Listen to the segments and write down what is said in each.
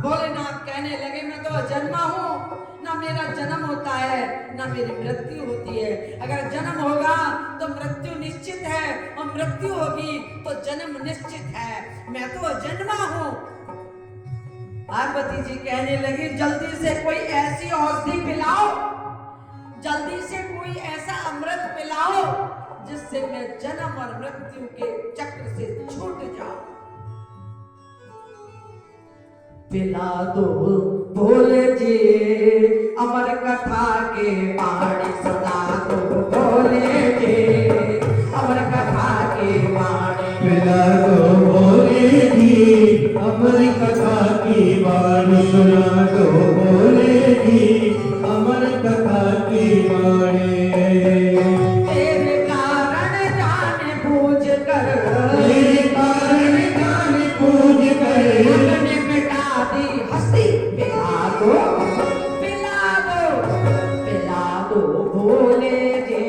भोलेनाथ कहने लगे मैं तो अजन्मा हूँ, ना मेरा जन्म होता है ना मेरी मृत्यु होती है। अगर जन्म होगा तो मृत्यु निश्चित है और मृत्यु होगी तो जन्म निश्चित है। मैं तो अजन्मा हूँ। पार्वती जी कहने लगी, जल्दी से कोई ऐसी औषधि पिलाओ, जल्दी से कोई ऐसा अमृत पिलाओ जिससे मैं जन्म और मृत्यु के चक्र से छूट जाऊं। पिला दो भोले जी अमर कथा के वाणी सुना दो भोले जी अमर कथा के वाणी। पिला दो भोले जी अमर कथा की वाणी सुना दो भोले जी अमर कथा की वाणी। तेरे कारण जाने बूझ कर, तेरे कारण जाने बूझ कर अपने मिटा दी हंसी। पिला दो पिला दो पिला दो भोले जी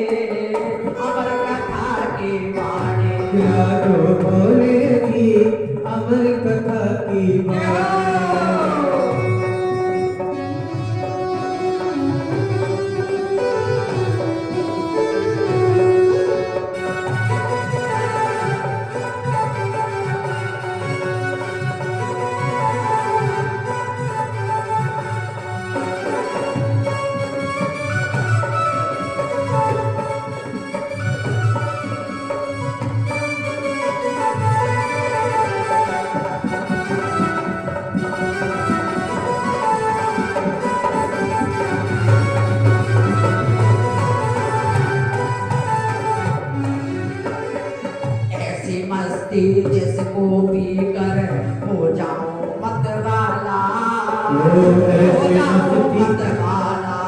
अमर कथा की वाणी। पिला दो भोले जी अमर कथा की वाणी। मस्ती जिसको पी कर हो जाऊं मत वाला, हो जाऊं मत वाला।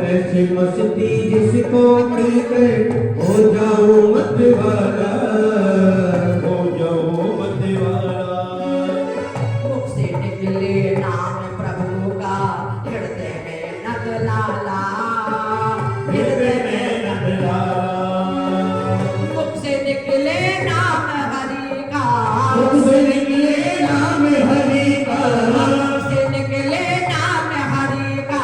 ऐसी मस्ती जिसको पी कर हो जाऊं मत वाला, हो जाऊं मत वाला। मुख से निकले नाम प्रभु का हृदय में नद लाला, हृदय में नद लाला। मुख से निकले नाम हरि का, मुख से निकले नाम हरि का, मुख से निकले नाम हरि का,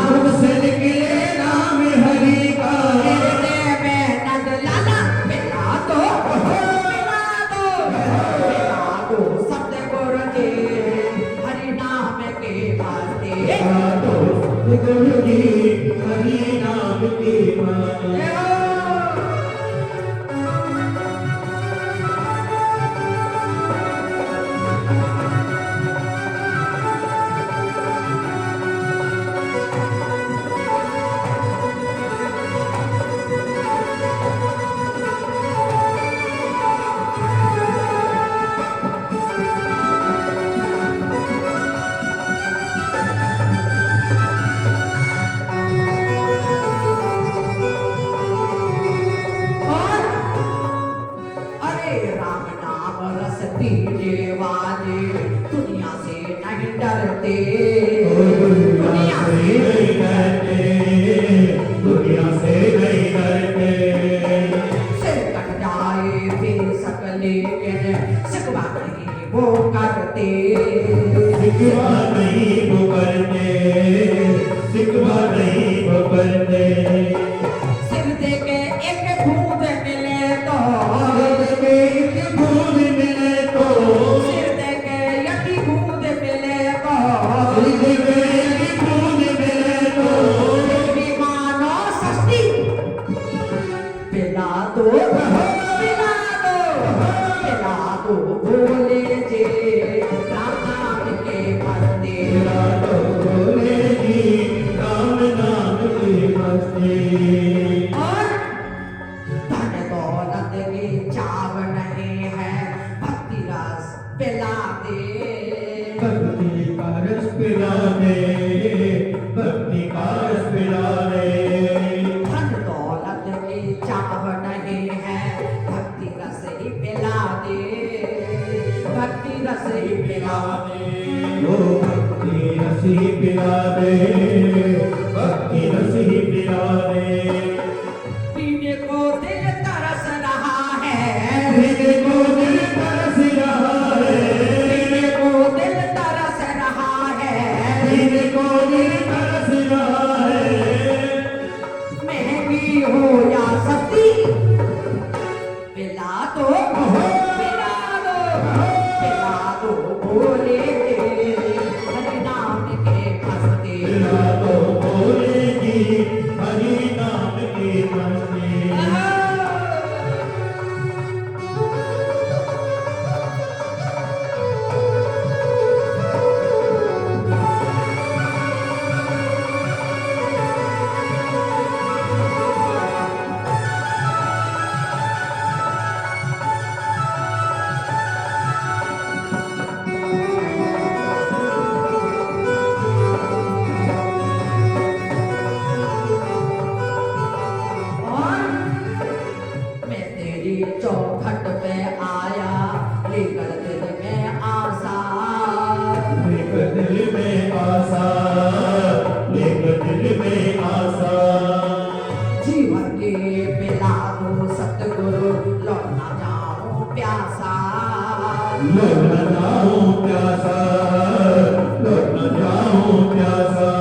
मुख से निकले नाम हरि का। हृदय में नद लाला। पिला दो सतगुरु जी हरि नाम के वास्ते। गुरु जी हरि नाम की माने। राम नाम रस पीने वाले दुनिया से नहीं डरते, दुनिया से नहीं डरते, दुनिया से नहीं डरते। सिर कट जाए बेशक लेकिन सिकवा नहीं वो करते, सिकवा नहीं वो करते, सिकवा नहीं वो करते। सिर दे के एक बूंद मिले तो, सिर दे के एक बूंद मिले तो, सिर दे के एक बूंद मिले तो, सिर दे के एक बूंद मिले तो, भी मानो सस्ती। पिला दो पिला दो पिला दो भोले जी राम नाम के मस्ती। पिला दो भोले जी राम नाम की मस्ती। और धन दौलत की चाव नहीं है, भक्ति रस पिला दे, भक्ति का रस पिला दे, भक्ति का रस पिला दे। धन दौलत की चाव नहीं है, भक्ति रस ही पिला दे, भक्ति रस ही पिला दे। वो भक्ति रस ही पिला दे, भक्ति रस ही पिला दे। पीने को दिल तरस रहा है, पीने को दिल तरस रहा है, पीने को दिल तरस रहा है। मेरे को दिल तरस रहा है। महंगी हो या सस्ती, पिला दो भोले हरि नाम के मस्ती। पिला दो भोले की हरि नाम की मस्ती। चौखट पे आया लेकर दिल में आशा, लेकर दिल में आशा, लेकर दिल में आशा। जीवन के पिला दो सतगुरु लौटना जाऊं प्यासा, लौटना जाऊं प्यासा, लौटना जाऊं प्यासा।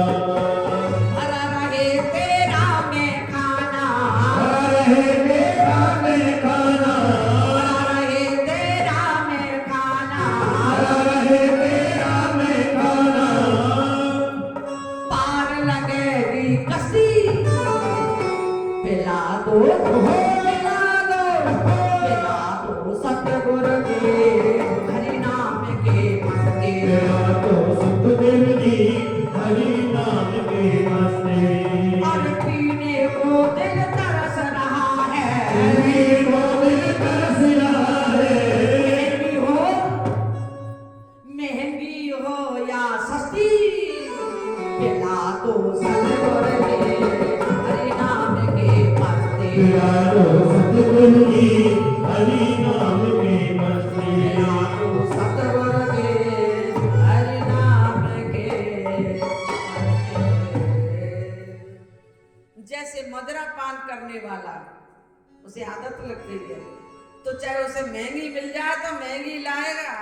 हरा रहे तेरा में खाना, हरा रहे तेरा में खाना, हरा रहे तेरा में खाना, हरा रहे तेरा में खाना। पार लगेगी कसी, पिला दो सतगुरु के हरि नाम के मस्ती। पिला दो सतगुरु की हरि नाम की मस्ती। और पीने को दिल तरस रहा है, पीने को दिल तरस रहा है। महंगी हो या सस्ती, पिला दो सतगुरु के हरि नाम के मस्ती। पिला दो सतगुरु की हरि नाम की मस्ती। पिला दो सतगुरु के हरि नाम के मस्ती। जैसे मदिरा पान करने वाला उसे आदत लग गई है, तो चाहे उसे महंगी मिल जाए तो महंगी लाएगा,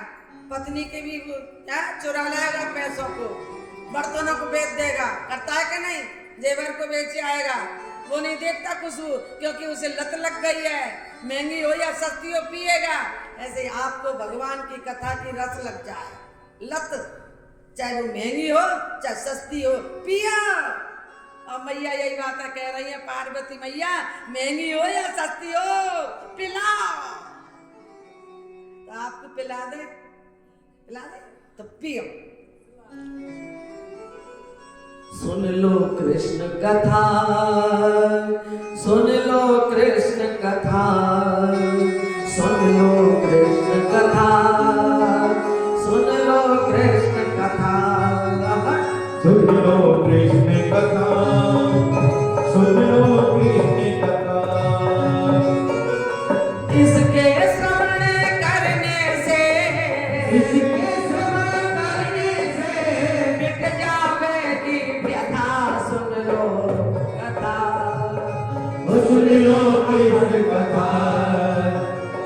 पत्नी के भी क्या चुरा लाएगा, पैसों को बर्तनों को बेच देगा, करता है कि नहीं, जेवर को बेच आएगा। वो नहीं देखता कुछ, क्योंकि उसे लत लग गई है, महंगी हो या सस्ती हो पिएगा। ऐसे आपको भगवान की कथा की रस लग जाए, लत, चाहे वो महंगी हो चाहे सस्ती हो, पिया। और मैया यही बात कह रही है, पार्वती मैया, महंगी हो या सस्ती हो पिलाओ। तो आपको पिला दे तो पियो। सुन लो कृष्ण कथा, सुन लो कृष्ण कथा, सुन लो कृष्ण कथा, सुन लो कृष्ण कथा, सुन लो कृष्ण कथा, सुन लो कृष्ण कथा। इसके श्रवण करने से, इसके श्रवण करने से मिट जावेगी व्यथा। सुन लो कथा, सुन लो कृष्ण कथा,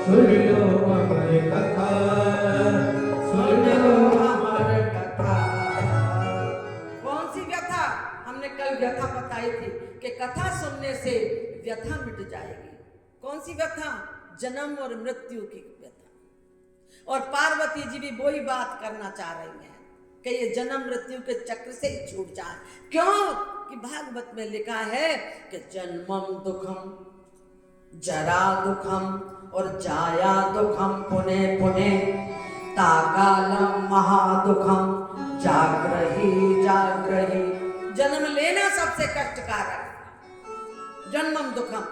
सुन लो अमर कथा, सुन लो अमर कथा। कौन सी व्यथा? हमने कल व्यथा बताई थी कि कथा सुनने से व्यथा मिट जाएगी। कौन सी व्यथा? जन्म और मृत्यु की व्यथा। और पार्वती जी भी वही बात करना चाह रही हैं कि ये जन्म मृत्यु के चक्र से ही छूट जाए। क्यों? कि भागवत में लिखा है कि जन्मम दुखम जरा दुखम और जाया दुखम पुने पुने ताकालम महादुखम जागरही जागरही। जन्म लेना सबसे कष्टकारक, जन्मम दुखम,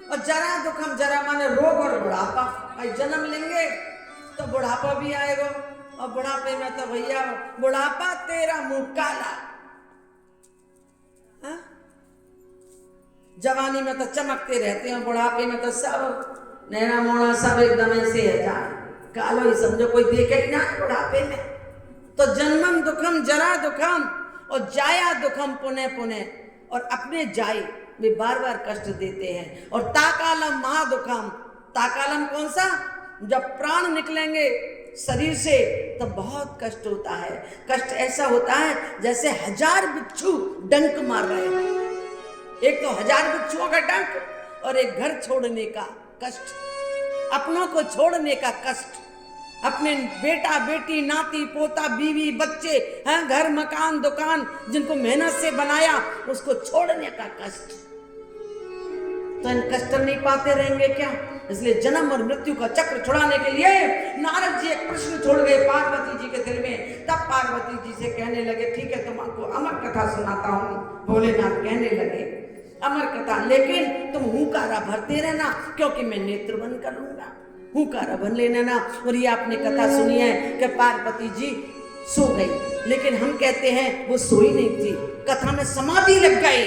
और जरा दुखम, जरा माने रोग और बुढ़ापा। भाई जन्म लेंगे तो बुढ़ापा भी आएगा, और बुढ़ापे में तो भैया बुढ़ापा तेरा मुंह काला। हाँ? जवानी में तो चमकते रहते हैं, बुढ़ापे में तो सब नैना मोड़ा सब एकदम ऐसे है, कालो ही समझो, कोई देखे ही ना बुढ़ापे में। तो जन्मम दुखम जरा दुखम और जाया दुखम पुने पुने, और अपने जाए वे बार बार कष्ट देते हैं। और ताकालम महादुखम, ताकालम कौन सा? जब प्राण निकलेंगे शरीर से तो बहुत कष्ट होता है। कष्ट ऐसा होता है जैसे 1000 बिच्छू डंक मार रहे हैं। एक तो 1000 बिच्छुओं का डंक और एक घर छोड़ने का कष्ट, अपनों को छोड़ने का कष्ट, अपने बेटा बेटी नाती पोता बीवी बच्चे हैं, घर मकान दुकान जिनको मेहनत से बनाया उसको छोड़ने का कष्ट। तो इन कष्ट नहीं पाते रहेंगे क्या? इसलिए जन्म और मृत्यु का चक्र छुड़ाने के लिए नारद जी एक प्रश्न छोड़ गए पार्वती जी के दिल में। तब पार्वती जी से कहने लगे, ठीक है तुमको अमर कथा सुनाता हूँ। भोलेनाथ कहने लगे, अमर कथा, लेकिन तुम हुंकारा भरते रहना, क्योंकि मैं नेत्र बंद कर लूंगा। हुंकारा भर लेना ना। और ये आपने कथा सुनी है कि पार्वती जी सो गई, लेकिन हम कहते हैं वो सोई नहीं थी, कथा में समाधि लग गई।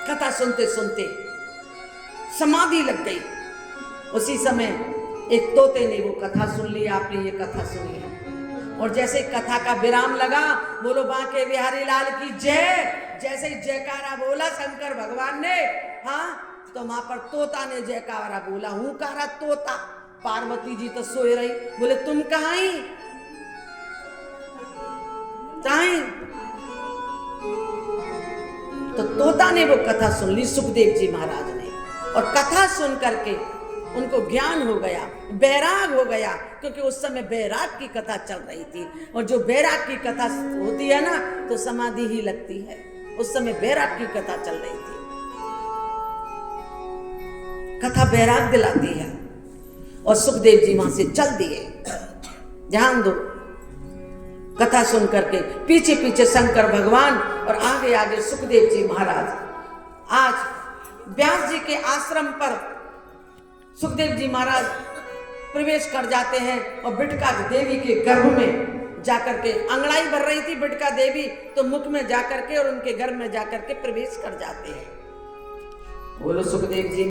कथा सुनते सुनते समाधि लग गई। उसी समय एक तोते ने वो कथा सुन ली। आपने ये कथा सुनी है। और जैसे कथा का विराम लगा, बोलो बांके बिहारी लाल की जय, जैसे ही जयकारा बोला शंकर भगवान ने, हाँ, तो वहां पर तोता ने जयकारा बोला, हुंकारा तोता। पार्वती जी तो सोए रही। बोले तुम कहाँ आई? तो तोता ने वो कथा सुन ली सुखदेव जी महाराज ने, और कथा सुन करके उनको ज्ञान हो गया, बैराग हो गया, क्योंकि उस समय बैराग की कथा चल रही थी। और जो बैराग की कथा होती है ना तो समाधि ही लगती है। उस समय बैराग की कथा चल रही थी। कथा बैराग दिलाती है। और सुखदेव जी वहां से चल दिए। ध्यान दो, कथा सुन करके पीछे पीछे शंकर भगवान और आगे आगे सुखदेव जी महाराज। आज व्यास जी के आश्रम पर सुखदेव जी महाराज प्रवेश कर जाते हैं और बिटका देवी के गर्भ में जाकर के, अंगड़ाई भर रही थी बिटका देवी, तो मुख में जाकर के और उनके गर्भ में जाकर के प्रवेश कर जाते हैं। बोलो सुखदेव जी